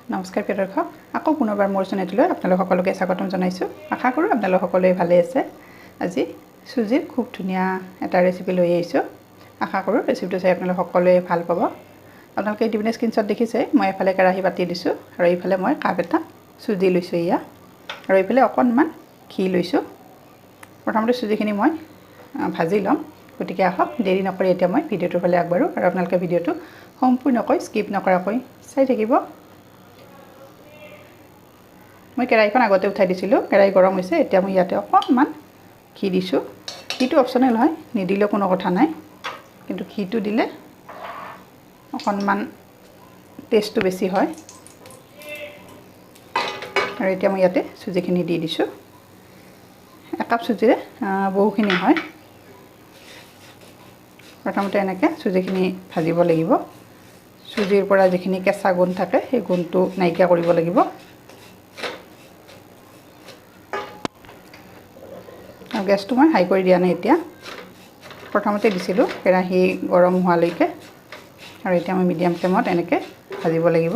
নমস্কাৰ প্ৰিয় দৰ্শক, আকৌ পুনৰবাৰ মোৰ চেনেললৈ আপোনালোক সকলোকে স্বাগতম জনাইছোঁ। আশা কৰোঁ আপোনালোক সকলোৱে ভালে আছে। আজি চুজিৰ খুব ধুনীয়া এটা ৰেচিপি লৈ আহিছোঁ। আশা কৰোঁ ৰেচিপিটো চাই আপোনালোক সকলোৱে ভাল পাব। আপোনালোকে ইতিমধ্যে স্ক্ৰীনশ্বট দেখিছে, মই এফালে কেৰাহী পাতি দিছোঁ আৰু এইফালে মই কাপ এটা চুজি লৈছোঁ এয়া, আৰু এইফালে অকণমান ঘি লৈছোঁ। প্ৰথমতে চুজিখিনি মই ভাজি ল'ম, গতিকে আহক দেৰি নকৰি এতিয়া মই ভিডিঅ'টোৰ ফালে আগবাঢ়োঁ আৰু আপোনালোকে ভিডিঅ'টো সম্পূৰ্ণকৈ স্কিপ নকৰাকৈ চাই থাকিব। মই কেৰাহীখন আগতে উঠাই দিছিলোঁ, কেৰাহী গৰম হৈছে। এতিয়া মই ইয়াতে অকণমান ঘি দিছোঁ। ঘিটো অপশ্যনেল হয়, নিদিলেও কোনো কথা নাই, কিন্তু ঘিটো দিলে অকণমান টেষ্টটো বেছি হয়। আৰু এতিয়া মই ইয়াতে চুজিখিনি দি দিছোঁ। একাপ চুজিৰে বহুখিনি হয়। প্ৰথমতে এনেকৈ চুজিখিনি ভাজিব লাগিব। চুজিৰ পৰা যিখিনি কেঁচা গোন্ধ থাকে সেই গোন্ধটো নাইকিয়া কৰিব লাগিব। আৰু গেছটো মই হাই কৰি দিয়া নাই এতিয়া, প্ৰথমতে দিছিলোঁ কেৰাহী গৰম হোৱালৈকে, আৰু এতিয়া মই মিডিয়াম ফ্লেমত এনেকৈ ভাজিব লাগিব।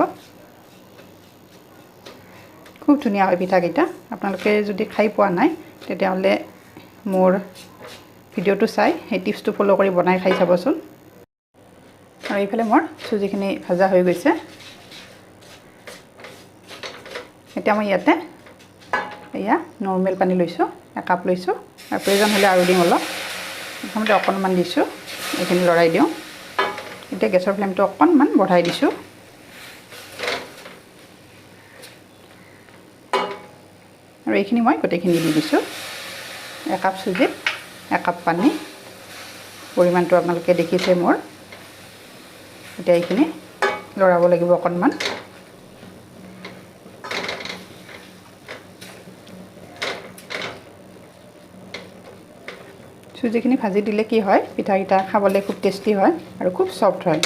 খুব ধুনীয়া হয় পিঠাকেইটা। আপোনালোকে যদি খাই পোৱা নাই তেতিয়াহ'লে মোৰ ভিডিঅ'টো চাই সেই টিপছটো ফ'ল' কৰি বনাই খাই চাবচোন। আৰু এইফালে মোৰ চুজিখিনি ভাজা হৈ গৈছে। এতিয়া মই ইয়াতে এয়া নৰ্মেল পানী লৈছোঁ, একাপ লৈছোঁ, আৰু প্ৰয়োজন হ'লে আৰু দিম অলপ। প্ৰথমতে অকণমান দিছোঁ, এইখিনি লৰাই দিওঁ। এতিয়া গেছৰ ফ্লেমটো অকণমান বঢ়াই দিছোঁ। আৰু এইখিনি মই গোটেইখিনি দি দিছোঁ। একাপ চুজিত একাপ পানী, পৰিমাণটো আপোনালোকে দেখিছে মোৰ। এতিয়া এইখিনি লৰাব লাগিব অকণমান। চুজিখিনি ভাজি দিলে কি হয়, পিঠাকেইটা খাবলৈ খুব টেষ্টি হয় আৰু খুব ছফ্ট হয়।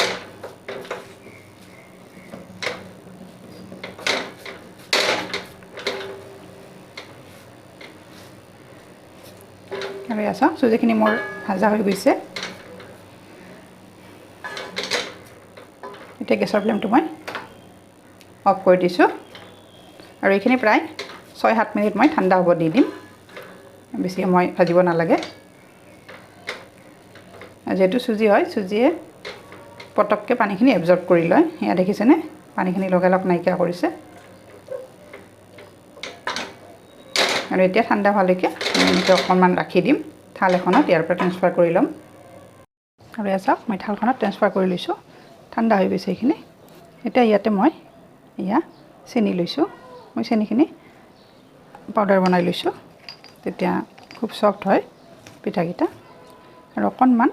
আৰু এয়া চাওক, চুজিখিনি মোৰ ভাজা হৈ গৈছে। এতিয়া গেছৰ ফ্লেমটো মই অফ কৰি দিছোঁ, আৰু এইখিনি প্ৰায় 6-7 মিনিট মই ঠাণ্ডা হ'ব দি দিম। বেছি সময় ভাজিব নালাগে। যিহেতু চুজি হয়, চুজিয়ে পটককৈ পানীখিনি এবজৰ্ব কৰি লয়। এয়া দেখিছেনে, পানীখিনি লগালগ নাইকিয়া কৰিছে। আৰু এতিয়া ঠাণ্ডা হোৱালৈকে এনেকৈ অকণমান ৰাখি দিম থাল এখনত, ইয়াৰ পৰা ট্ৰেন্সফাৰ কৰি ল'ম। আৰু এয়া চাওক, মই থালখনত ট্ৰেন্সফাৰ কৰি লৈছোঁ। ঠাণ্ডা হৈ গৈছে এইখিনি। এতিয়া ইয়াতে মই এয়া চেনি লৈছোঁ। মই চেনিখিনি পাউডাৰ বনাই লৈছোঁ, তেতিয়া খুব ছফ্ট হয় পিঠাকেইটা। আৰু অকণমান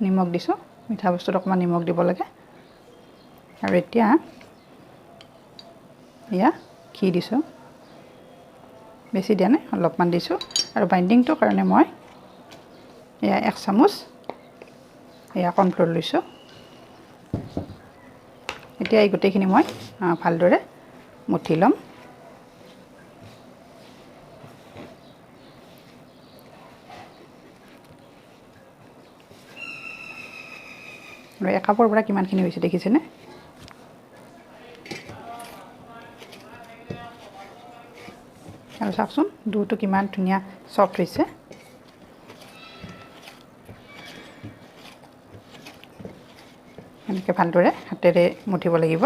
নিমখ দিছোঁ, মিঠা বস্তুত অকণমান নিমখ দিব লাগে। আৰু এতিয়া এয়া ঘি দিছোঁ, বেছি দিয়া নাই, অলপমান দিছোঁ। আৰু বাইণ্ডিংটোৰ কাৰণে মই এয়া 1 চামুচ এয়া কৰ্ণফ্ল'ৰ লৈছোঁ। এতিয়া এই গোটেইখিনি মই ভালদৰে মঠি ল'ম। আৰু একাপৰ পৰা কিমানখিনি হৈছে দেখিছেনে। আৰু চাওকচোন ডোটো কিমান ধুনীয়া ছফ্ট হৈছে। এনেকৈ ভালদৰে হাতেৰে মঠিব লাগিব।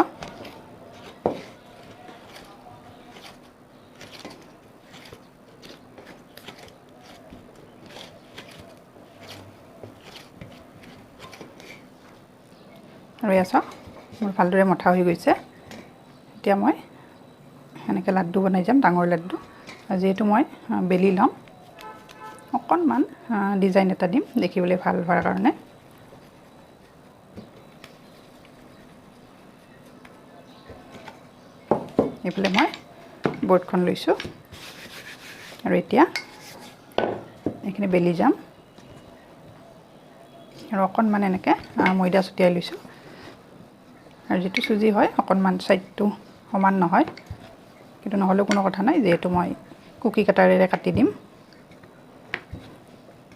আৰু এয়া চাওক, মোৰ ভালদৰে মঠা হৈ গৈছে। এতিয়া মই এনেকৈ লাড্ডু বনাই যাম, ডাঙৰ লাড্ডু। যিহেতু মই বেলি ল'ম, অকণমান ডিজাইন এটা দিম দেখিবলৈ ভাল হোৱাৰ কাৰণে। এইফালে মই বৰ্ডখন লৈছোঁ, আৰু এতিয়া এইখিনি বেলি যাম। আৰু অকণমান এনেকৈ ময়দা ছটিয়াই লৈছোঁ। আৰু যিটো চুজি হয়, অকণমান ছাইডটো সমান নহয়, কিন্তু নহ'লেও কোনো কথা নাই, যিহেতু মই কুকি কাটাৰেৰে কাটি দিম।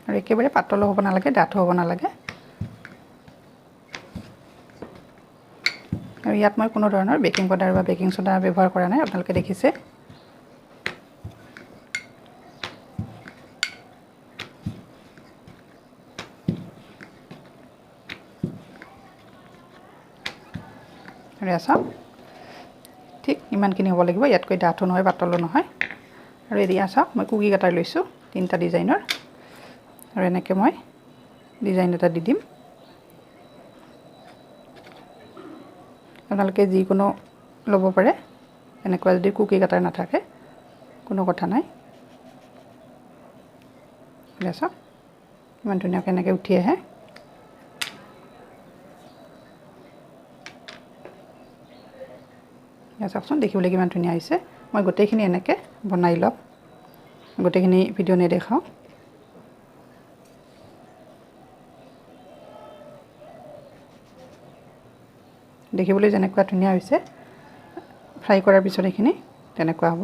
আৰু একেবাৰে পাতলো হ'ব নালাগে, ডাঠো হ'ব নালাগে। আৰু ইয়াত মই কোনো ধৰণৰ বেকিং পাউডাৰ বা বেকিং সোডা ব্যৱহাৰ কৰা নাই, আপোনালোকে দেখিছে। আৰু চাওক ঠিক ইমানখিনি হ'ব লাগিব, ইয়াতকৈ ডাঠো নহয় পাতলো নহয়। আৰু এতিয়া চাওক মই কুকি কাটাৰ লৈছোঁ 3টা ডিজাইনৰ, আৰু এনেকৈ মই ডিজাইন এটা দি দিম। আপোনালোকে যিকোনো ল'ব পাৰে, এনেকুৱা যদি কুকি কাটাৰ নাথাকে কোনো কথা নাই। চাওক ইমান ধুনীয়াকৈ এনেকৈ উঠি আহে। চাওকচোন দেখিবলৈ কিমান ধুনীয়া হৈছে। মই গোটেইখিনি এনেকৈ বনাই লম, গোটেইখিনি ভিডিঅ' নেদেখাওঁ। দেখিবলৈ যেনেকুৱা ধুনীয়া হৈছে, ফ্ৰাই কৰাৰ পিছত এইখিনি তেনেকুৱা হ'ব।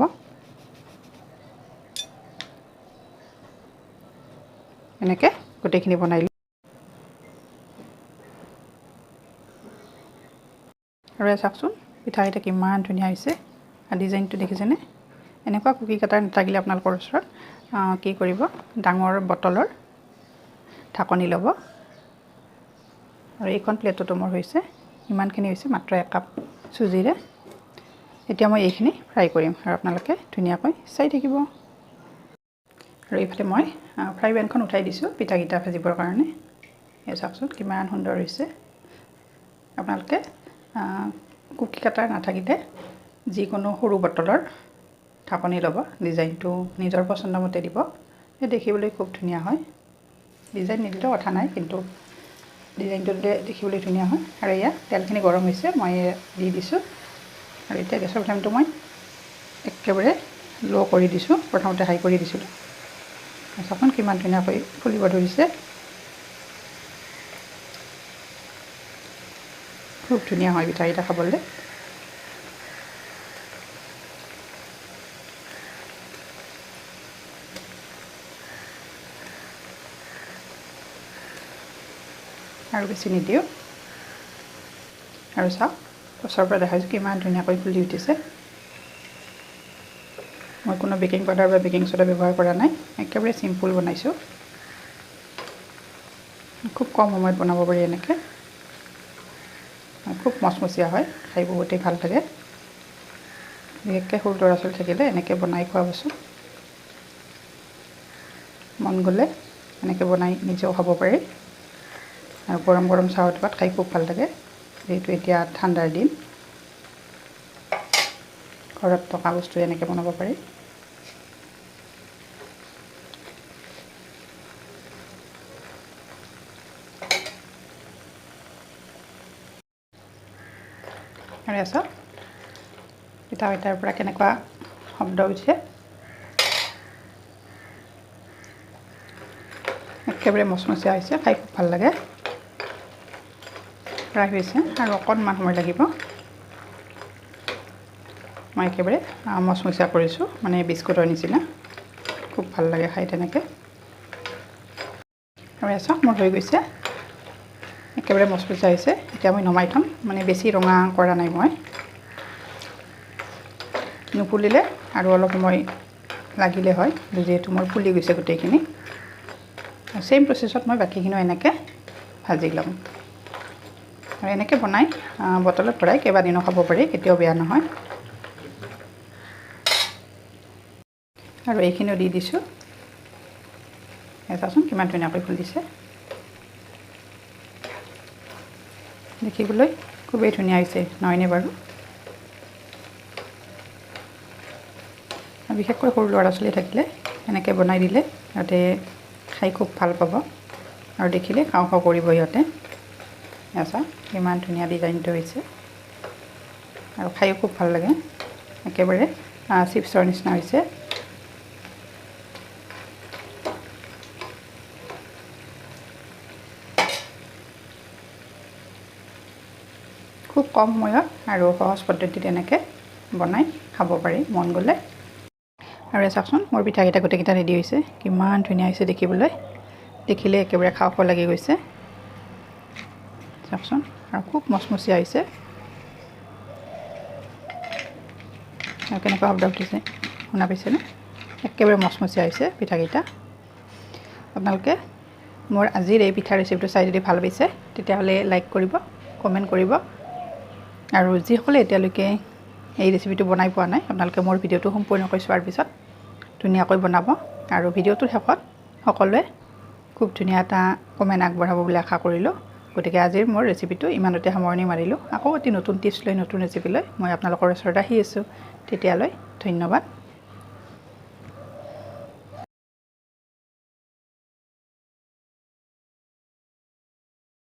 এনেকৈ গোটেইখিনি বনাই লওঁ। আৰু চাওকচোন পিঠাকেইটা কিমান ধুনীয়া হৈছে, আৰু ডিজাইনটো দেখিছেনে? এনেকুৱা কুকি কাটাৰ নাথাকিলে আপোনালোকৰ ওচৰত কি কৰিব, ডাঙৰ বটলৰ ঢাকনি ল'ব। আৰু এইখন প্লেটতো মোৰ হৈছে ইমানখিনি হৈছে, মাত্ৰ 1 কাপ চুজিৰে। এতিয়া মই এইখিনি ফ্ৰাই কৰিম আৰু আপোনালোকে ধুনীয়াকৈ চাই থাকিব। আৰু এইফালে মই ফ্ৰাই পেনখন উঠাই দিছোঁ পিঠাকেইটা ভাজিবৰ কাৰণে। এই চাওকচোন কিমান সুন্দৰ হৈছে। আপোনালোকে কুকি কাটাৰ নাথাকিলে যিকোনো সৰু বটলৰ ঢাকনি ল'ব, ডিজাইনটো নিজৰ পচন্দ মতে দিব, দেখিবলৈ খুব ধুনীয়া হয়। ডিজাইন নিদিলেও কথা নাই, কিন্তু ডিজাইনটো দিলে দেখিবলৈ ধুনীয়া হয়। আৰু এয়া তেলখিনি গৰম হৈছে, মই দি দিছোঁ। আৰু এতিয়া গেছৰ ফ্লেমটো মই একেবাৰে ল' কৰি দিছোঁ, প্ৰথমতে হাই কৰি দিছিলোঁ। চাওকচোন কিমান ধুনীয়াকৈ ফুলিব ধৰিছে। খুব ধুনীয়া হয় পিঠাকেইটা খাবলৈ। আৰু বেছি নিদিওঁ। আৰু চাওক ওচৰৰ পৰা দেখাইছোঁ কিমান ধুনীয়াকৈ ফুলি উঠিছে। মই কোনো বেকিং পাউডাৰ বা বেকিং সোডা ব্যৱহাৰ কৰা নাই, একেবাৰে চিম্পুল বনাইছোঁ। খুব কম সময়ত বনাব পাৰি এনেকৈ, খুব মচমচীয়া হয়, খাই বহুতেই ভাল লাগে। বিশেষকৈ সৰু ল'ৰা ছোৱালী থাকিলে এনেকৈ বনাই খোৱাবচোন। মন গ'লে এনেকৈ বনাই নিজেও খাব পাৰি। আৰু গৰম গৰম চাহৰ লগত খাই খুব ভাল লাগে, যিহেতু এতিয়া ঠাণ্ডাৰ দিন। ঘৰত থকা বস্তু এনেকৈ বনাব পাৰি। আৰু চাওক পিঠাকেইটাৰ পৰা কেনেকুৱা শব্দ উঠিছে, একেবাৰে মচমচীয়া হৈছে, খাই খুব ভাল লাগে। ফ্ৰাই হৈছে আৰু অকণমান সময় লাগিব। মই একেবাৰে মচমচীয়া কৰিছোঁ, মানে বিস্কুটৰ নিচিনা। খুব ভাল লাগে খাই তেনেকৈ। আৰু চাওক মোৰ হৈ গৈছে, একেবাৰে মচমচীয়া হৈছে। এতিয়া মই নমাই থ'ম, মানে বেছি ৰঙা কৰা নাই মই। নুফুলিলে আৰু অলপ সময় লাগিলে হয়, যিহেতু মোৰ ফুলি গৈছে গোটেইখিনি। ছেইম প্ৰচেছত মই বাকীখিনিও এনেকৈ ভাজি ল'ম। আৰু এনেকৈ বনাই বটলত ভৰাই কেইবাদিনো খাব পাৰি, কেতিয়াও বেয়া নহয়। আৰু এইখিনিও দি দিছোঁ। চাওকচোন কিমান ধুনীয়াকৈ ফুলিছে, দেখিবলৈ খুবেই ধুনীয়া হৈছে, নহয়নে বাৰু? বিশেষকৈ সৰু ল'ৰা ছোৱালী থাকিলে এনেকৈ বনাই দিলে সিহঁতে খাই খুব ভাল পাব, আৰু দেখিলে খাওঁ খাওঁ কৰিব সিহঁতে। চাওক কিমান ধুনীয়া ডিজাইনটো হৈছে, আৰু খায়ো খুব ভাল লাগে, একেবাৰে চিপছৰ নিচিনা হৈছে। খুব কম সময়ত আৰু সহজ পদ্ধতিত এনেকৈ বনাই খাব পাৰি মন গ'লে। আৰু চাওকচোন মোৰ পিঠাকেইটা গোটেইকেইটা ৰেডি হৈছে, কিমান ধুনীয়া হৈছে দেখিবলৈ। দেখিলে একেবাৰে খাওঁ খাওঁ লাগি গৈছে। চাওকচোন আৰু খুব মচমচীয়া হৈছে। আৰু কেনেকুৱা শব্দ উঠিছে শুনা পাইছেনে একেবাৰে মচমচীয়া হৈছে পিঠাকেইটা আপোনালোকে মোৰ আজিৰ এই পিঠা ৰেচিপিটো চাই যদি ভাল পাইছে তেতিয়াহ'লে লাইক কৰিব কমেণ্ট কৰিব আৰু যিসকলে এতিয়ালৈকে এই ৰেচিপিটো বনাই পোৱা নাই আপোনালোকে মোৰ ভিডিঅ'টো সম্পূৰ্ণকৈ চোৱাৰ পিছত ধুনীয়াকৈ বনাব আৰু ভিডিঅ'টোৰ শেষত সকলোৱে খুব ধুনীয়া এটা কমেণ্ট আগবঢ়াব বুলি আশা কৰিলোঁ গতিকে আজিৰ মোৰ ৰেচিপিটো ইমানতে সামৰণি মাৰিলোঁ আকৌ এটি নতুন টিপছ লৈ নতুন ৰেচিপি লৈ মই আপোনালোকৰ ওচৰত আহি আছোঁ তেতিয়ালৈ ধন্যবাদ